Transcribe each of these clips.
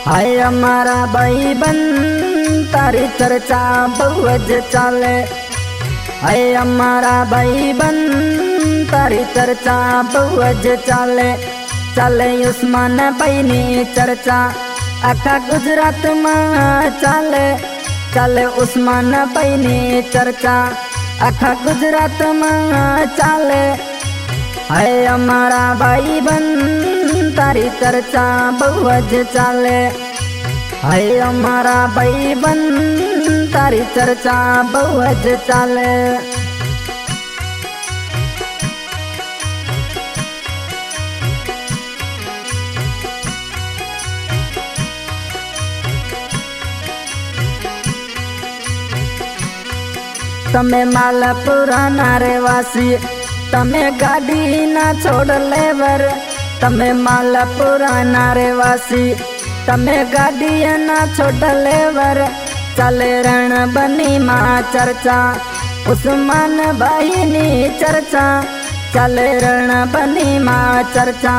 हाय हमारा भाईबंद तारी चर्चा बहुज चाले। हाय हमारा भाईबंद तारी चर्चा बहुज चाले। चले उस्मान भाई नी चर्चा आखा गुजरात में चाले। चले उस्मान भाई नी चर्चा आखा गुजरात में चाले। हाय हमारा भाईबंद तारी चर्चा बहुज चाले। हाय हमारा भाईबंद तारी चर्चा बहुज चाले। तमे मालपुरा ना रेवासी तमे गाड़ी ना छोड़ लेवर। तमे मालपुरा ना रेवासी तमे गाड़ी ना छोड़ लेवर। चले रण बनी माँ चर्चा उस्मान भाई नी चर्चा। चले रण बनी माँ चर्चा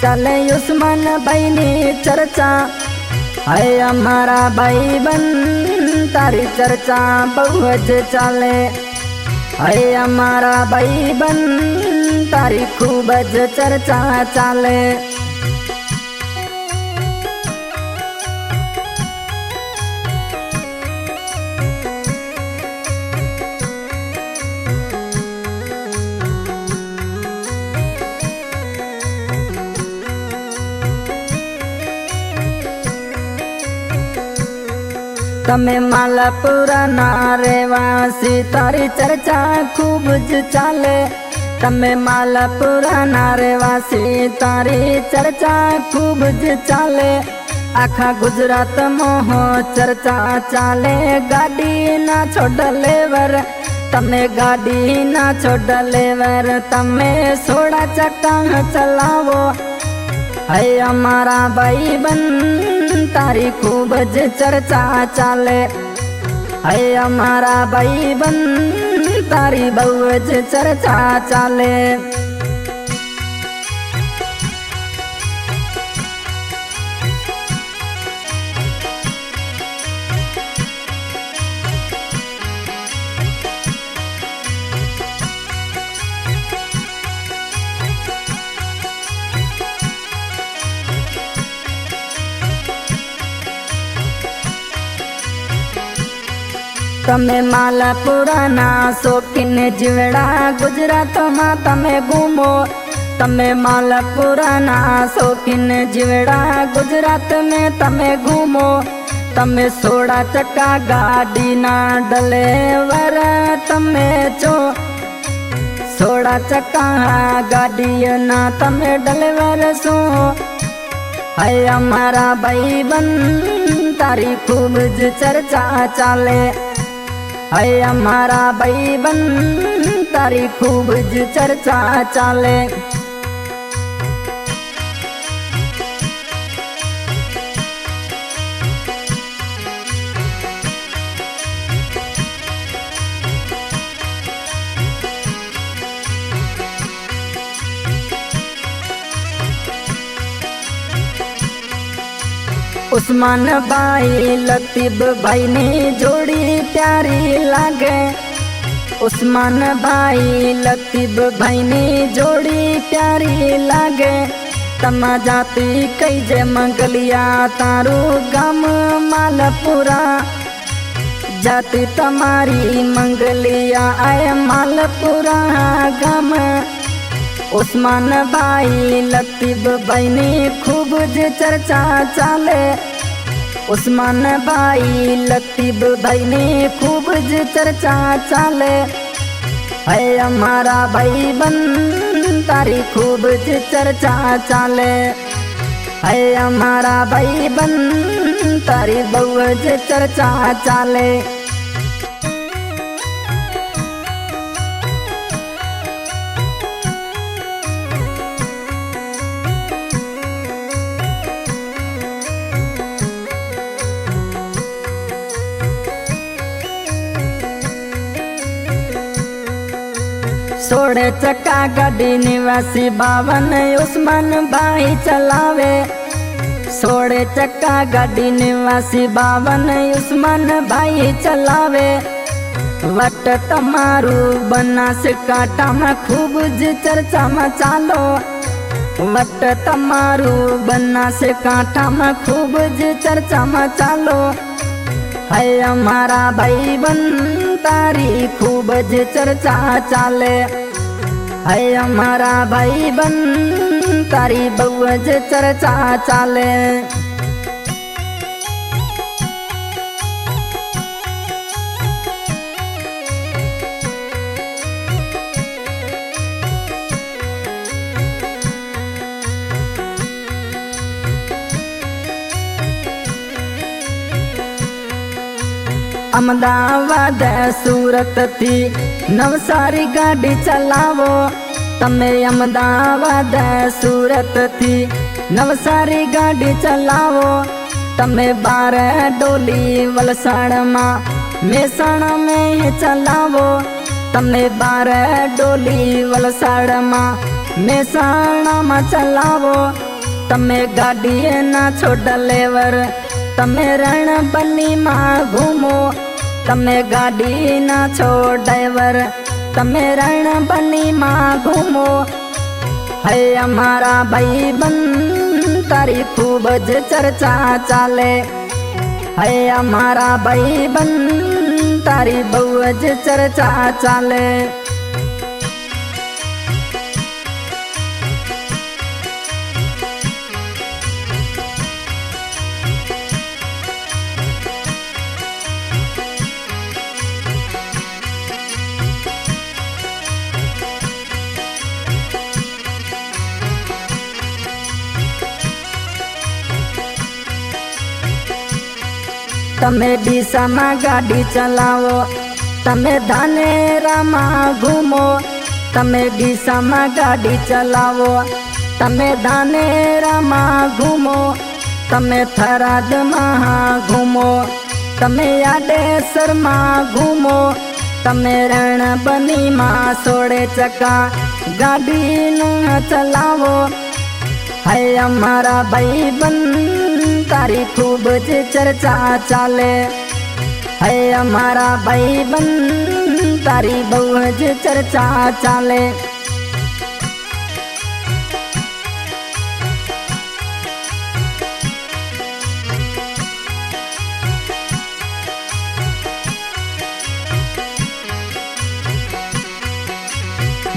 चले उस्मान भाई नी चर्चा। हाय हमारा भाईबंद तारी चर्चा बहुज चाले। हाय हमारा भाईबंद तारी खूबज चर्चा चाले। तमे मालपुरा ना रेवासी तारी चर्चा खूब ज चाले। तमे मालपुरा ना रेवासी तारी चर्चा खूब ज चाले। आखा गुजरात मोह चर्चा चाले। गाड़ी ना छोड़ लेवर तमे गाड़ी ना छोड़ लेवर। तमे सोड़ा चक्का चलावो। हाय हमारा भाईबंद तारी खूबज चर्चा चाले। हाय हमारा भाईबंद तारी बहुज चर्चा चाले। तमे मालपुरा ना शौकीन जीवड़ा गुजरात में तमे घूमो। तमे मालपुरा ना शौकीन जीवड़ा गुजरात में तमे घूमो। तमे सोड़ा चक्का गाड़ी ना डलेवर तमे चो सोड़ा चक्का गाड़ी ना तमे डलेवर सो। हाय हमारा भाईबंद तारी खूबज चर्चा चाले। हाय हमारा भाईबंद तारी खूबज चर्चा चाले। उस्मान भाई लतीब भाई ने जोड़ी प्यारी लागे। उस्मान भाई लतीब भाई ने जोड़ी प्यारी लागे। तमा जाती कई जे मंगलिया तारू गम मालपुरा। जाती तमारी मंगलिया आए मालपुरा गम। उस्मान भाई लतीब भाई ने खूबज चर्चा चाले। उस्मान भाई लतीब भाई ने खूबज चर्चा चाले। हाय हमारा भाईबंद तारी खूबज चर्चा चाले। हाय हमारा भाईबंद तारी बहुज चर्चा चाले। सोड़े चक्का गाड़ी निवासी बावन उस्मान भाई चलावे। सोड़े चक्का गाड़ी निवासी 52 उस्मान भाई चलावे। वट तमारू बनासकांठा में खूब ज चर्चा में चालो। वट तमारू बनासकांठा में खूब ज चर्चा में चालो। है हमारा भाई बन तारी खूब ज चर्चा चाले। है हमारा भाई बन तारी बहु ज चर्चा चाले। अहमदाबाद सूरत थी नवसारी गाड़ी चलावो। तमे अहमदाबाद सूरत थी नवसारी गाड़ी चलावो। तमे 12 डोली वलसाड़ में मेहसाणा में चलावो। तमे 12 डोली वलसाड़ में मेहसाणा में चलावो। तमे गाड़ी ना छोड़ लेवर तमे रण बनी में घूमो। तमे गाड़ी ना छोड़ ड्राइवर तमे रण बनी में घूमो। है हमारा भाई बन तारी खूब ज चर्चा चाले। है हमारा भाई बन तारी बहु ज चर्चा चाले। तमे डीसा में गाड़ी चलावो। तमे धानेरा में घूमो। तमे डीसा में गाड़ी चलावो। तमे धानेरा में घूमो। तमे थराद में घूमो। तमे याडेसर में घूमो। तमे रण बनी में सोड़े चक्का गाड़ी न चलावो। है हमारा भाई बन तारी खूब ज चर्चा चाले। है हमारा भाई बन तारी बहु ज चर्चा चाले।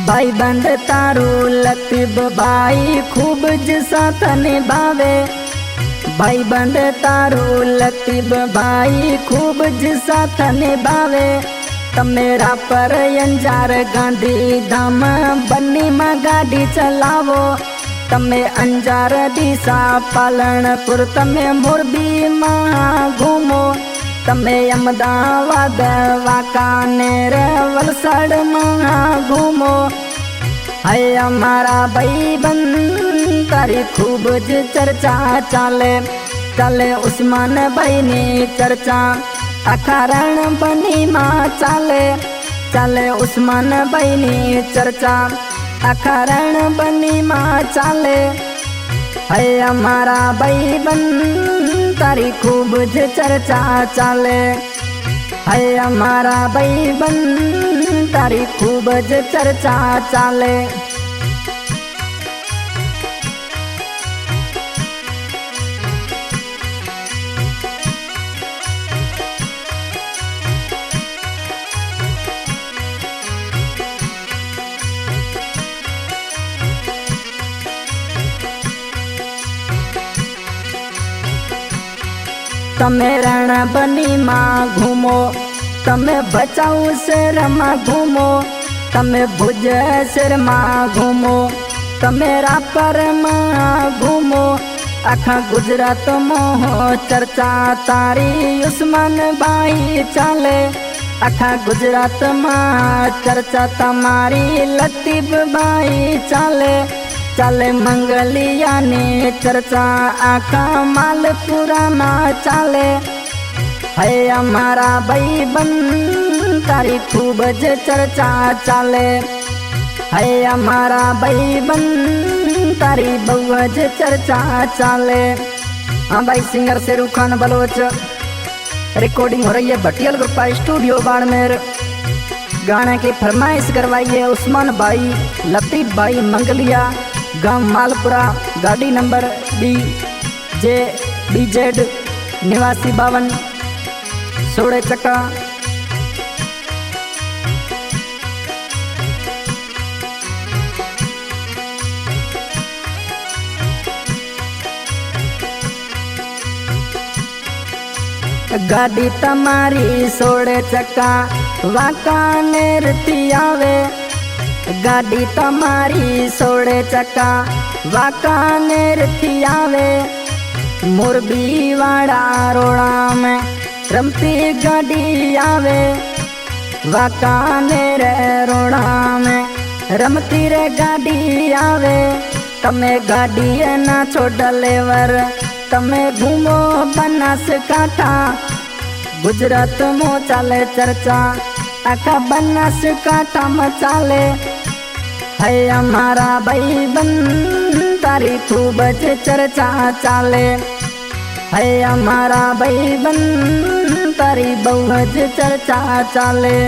भाई बंद तारू लतीब भाई खूब ज साथ निभावे। भाई बंद तारू लतीब भाई खूब ज साथ निभावे। तमेरा पर अंजार गांधी धाम बन्नी में गाड़ी चलावो। तमे अंजार डीसा पालनपुर तमे मोरबी में घूमो। तमे अहमदाबाद वाकानेर वलसाड़ में घूमो। है हमारा भाई बन तारी खूब ज चर्चा चाले। चले उस्मान भाई ने चर्चा अखारण बनी माँ चाले। चले उस्मान भाई ने चर्चा अखारण बनी माँ चाले। है हमारा भाई बन तारी खूब ज चर्चा चाले। है हमारा भाई बन तारी खूब ज चर्चा चाले। तमे रण बनी माँ घूमो। तमे बचाऊ शहर में घूमो। तमे भुज शहर में घूमो। तमे रापर में घूमो। आखा गुजरात में चर्चा तारी उस्मान भाई चाले। आखा गुजरात में चर्चा तमारी लतीब भाई चाले। चले मंगलिया ने चर्चा आखा मालपुरा में चाले। है हमारा भाई बन तारी खूब ज चर्चा चाले। है हमारा भाई बन तारी बहु ज चर्चा चाले। हाँ भाई, सिंगर शेरू खान बलोच। रिकॉर्डिंग हो रही है भटियल ग्रुपा स्टूडियो बाड़मेर। गाने की फरमाइश करवाई है उस्मान भाई, लतीफ भाई मंगलिया, गांव मालपुरा, गाड़ी नंबर BJ निवासी 52 16 चक्का। गाड़ी तमारी 16 चक्का वाकानेर थी आवे। गाड़ी तमारी 16 चक्का वाकानेर थी आवे। मोरबी वाड़ा रोड़ा में रमती गाड़ी आवे। वाकानेर रोड़ा में रमती रे गाड़ी आवे। तमे गाड़ी ना छोड़ लेवर, तमे घूमो बनासकांठा। गुजरात में चाले चर्चा, आखा बनासकांठा में चाले। है हमारा भाईबंद तारी खूब ज चर्चा चाले। है हमारा भाईबंद तारी बहुत चर्चा चाले।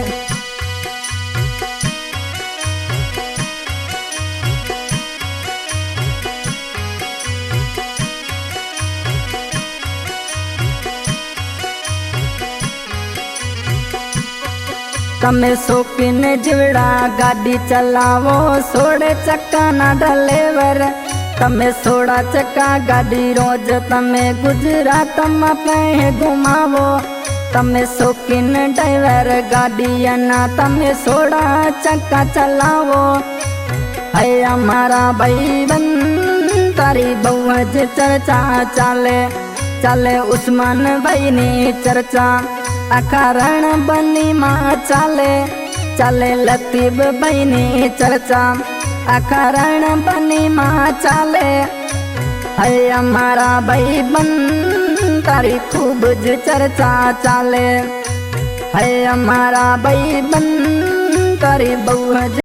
तमे शौकीन जीवड़ा गाड़ी चलावो, 16 चक्का ना ड्राइवर। तमे 16 चक्का गाड़ी रोज तमे गुजरात में पे घुमावो। तमे शौकीन ड्राइवर गाड़ी ना तमे 16 चक्का चलावो। है हमारा भाईबंद तारी बहुत चर्चा चाले। चाले उस्मान भाई ने चर्चा, आखा रण बनी माँ चाले। चाले लतीफ भाई ने चर्चा, आखा रण बनी माँ चाले। है हमारा भाईबंद तारी खूब ज चर्चा चाले। है हमारा भाईबंद तारी बहुत